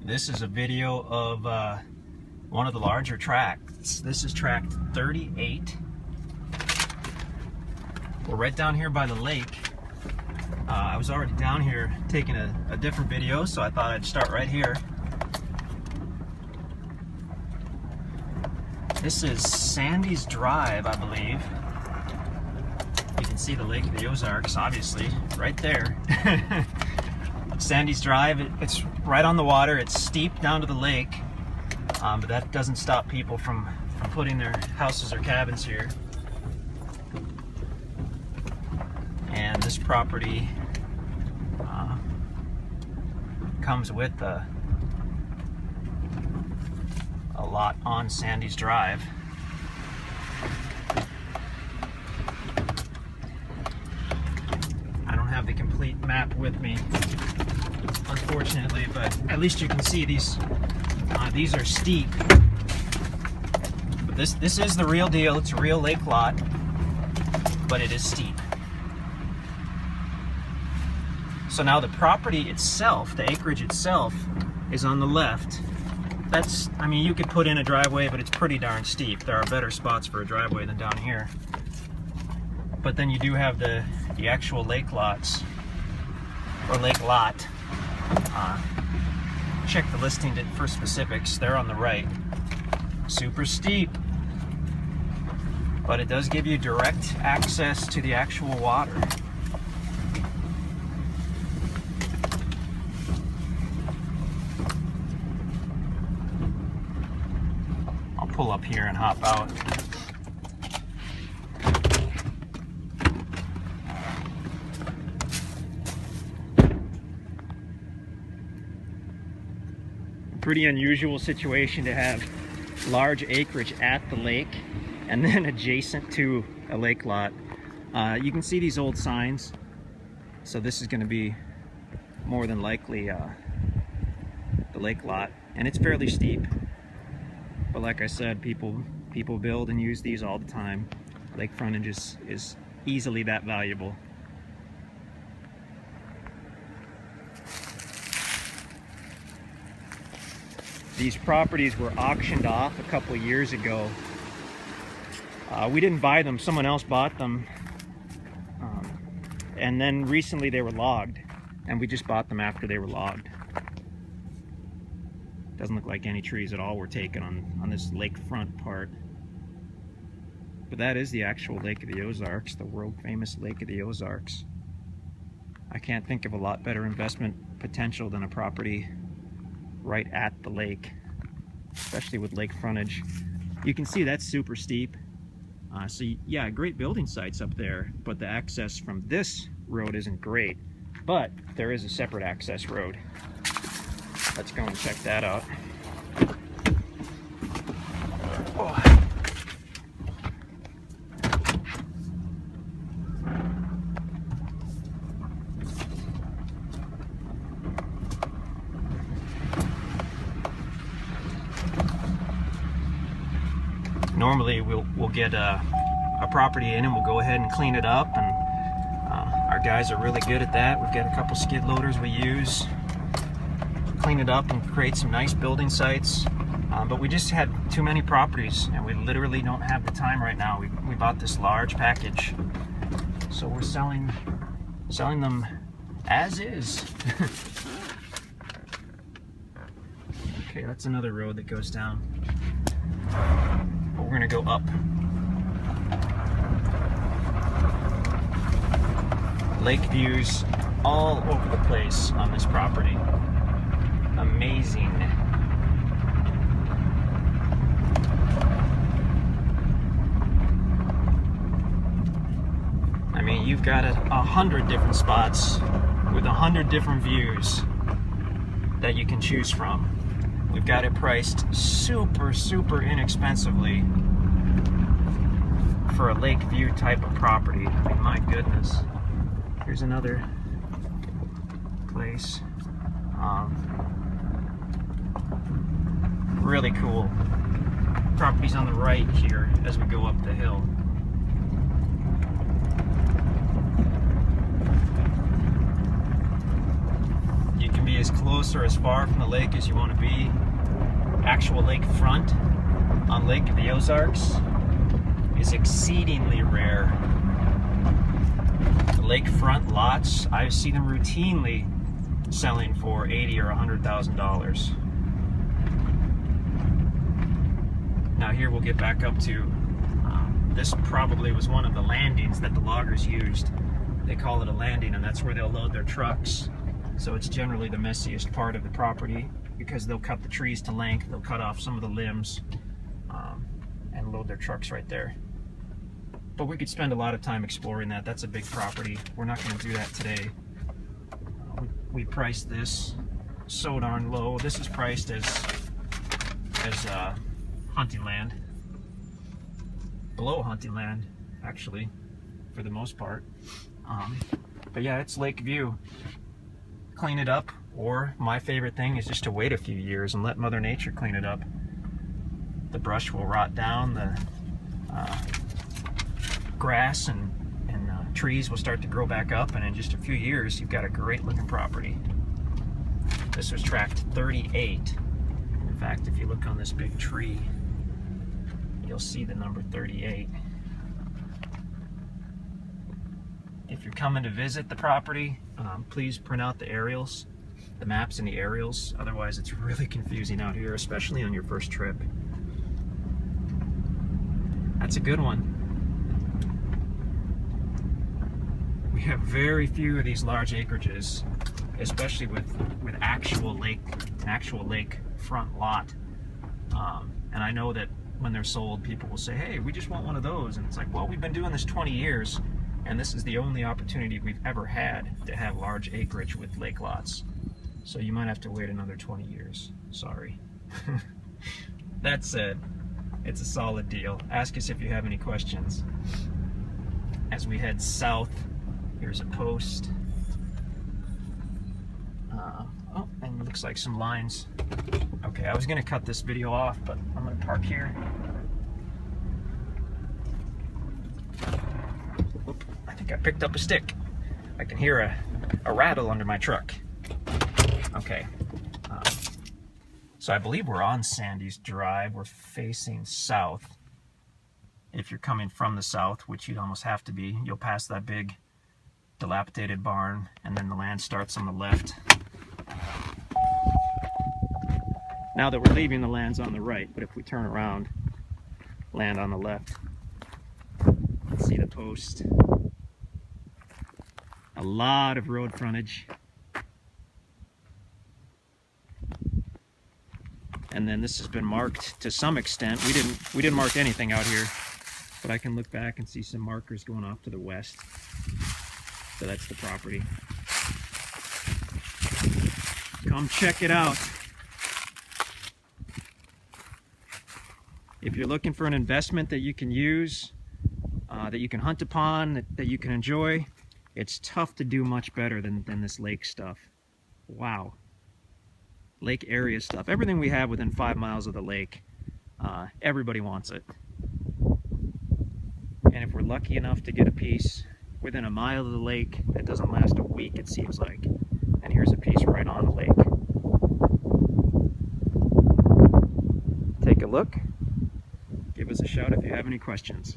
This is a video of one of the larger tracts. This is tract 38. We're right down here by the lake. I was already down here taking a different video, so I thought I'd start right here. This is Sandy's Drive, I believe. You can see the Lake of the Ozarks, obviously, right there. Sandy's Drive, it's right on the water. It's steep down to the lake, but that doesn't stop people from putting their houses or cabins here. And this property comes with a lot on Sandy's Drive. I don't have the complete map with me, unfortunately, but at least you can see these are steep. But this is the real deal. It's a real lake lot, but it is steep. So now the property itself, the acreage itself, is on the left. I mean, you could put in a driveway, but it's pretty darn steep. There are better spots for a driveway than down here. But then you do have the actual lake lots, or lake lot. Check the listing for specifics. They're on the right. Super steep, but it does give you direct access to the actual water. Pull up here and hop out. Pretty unusual situation to have large acreage at the lake and then adjacent to a lake lot. You can see these old signs, so this is going to be more than likely the lake lot, and it's fairly steep. But like I said, people build and use these all the time. Lake frontage is easily that valuable. These properties were auctioned off a couple of years ago. We didn't buy them, someone else bought them. And then recently they were logged, and we just bought them after they were logged. Doesn't look like any trees at all were taken on this lakefront part. But that is the actual Lake of the Ozarks, the world famous Lake of the Ozarks. I can't think of a lot better investment potential than a property right at the lake, especially with lake frontage. You can see that's super steep. So yeah, great building sites up there, but the access from this road isn't great. But there is a separate access road. Let's go and check that out. Oh. Normally we'll get a property in and we'll go ahead and clean it up, and our guys are really good at that. We've got a couple skid loaders we use. Clean it up and create some nice building sites, but we just had too many properties and we literally don't have the time right now. We bought this large package, so we're selling them as is. Okay, that's another road that goes down, but we're gonna go up. Lake views all over the place on this property. Amazing. I mean, you've got 100 different spots with 100 different views that you can choose from. We've got it priced super inexpensively for a lake view type of property. I mean, my goodness. Here's another place. Really cool. Property's on the right here as we go up the hill. You can be be as close or as far from the lake as you want to be. Actual lakefront on Lake of the Ozarks is exceedingly rare. The lakefront lots, I see them routinely selling for $80,000 or $100,000. Now here we'll get back up to, this probably was one of the landings that the loggers used. They call it a landing, and that's where they'll load their trucks. So it's generally the messiest part of the property because they'll cut the trees to length, they'll cut off some of the limbs, and load their trucks right there. But we could spend a lot of time exploring that. That's a big property. We're not going to do that today. We priced this so darn low. This is priced as hunting land. Below hunting land, actually, for the most part. But yeah, it's lake view. Clean it up, or my favorite thing is just to wait a few years and let Mother Nature clean it up. The brush will rot down, the grass and trees will start to grow back up, and in just a few years you've got a great looking property. This was tract 38. In fact, if you look on this big tree, you'll see the number 38. If you're coming to visit the property, please print out the aerials, the maps and the aerials. Otherwise it's really confusing out here, especially on your first trip. That's a good one. We have very few of these large acreages, especially with an actual lake front lot. And I know that when they're sold, people will say, hey, we just want one of those. And it's like, well, we've been doing this 20 years, and this is the only opportunity we've ever had to have large acreage with lake lots. So you might have to wait another 20 years. Sorry. That said, it's a solid deal. Ask us if you have any questions. As we head south, here's a post. Oh, and it looks like some lines. Okay, I was gonna cut this video off, but I'm gonna park here. Oop, I think I picked up a stick. I can hear a rattle under my truck. Okay, so I believe we're on Sandy's Drive. We're facing south. If you're coming from the south, which you'd almost have to be, you'll pass that big dilapidated barn, and then the land starts on the left. Now that we're leaving, the land's on the right, but if we turn around, land on the left. Let's see the post. A lot of road frontage. And then this has been marked to some extent. We didn't mark anything out here, but I can look back and see some markers going off to the west. So that's the property. Come check it out. If you're looking for an investment that you can use, that you can hunt upon, that you can enjoy, it's tough to do much better than this lake stuff. Wow. Lake area stuff. Everything we have within 5 miles of the lake, everybody wants it. And if we're lucky enough to get a piece within a mile of the lake, that doesn't last a week, it seems like. And here's a piece right on the lake. Take a look. Give us a shout if you have any questions.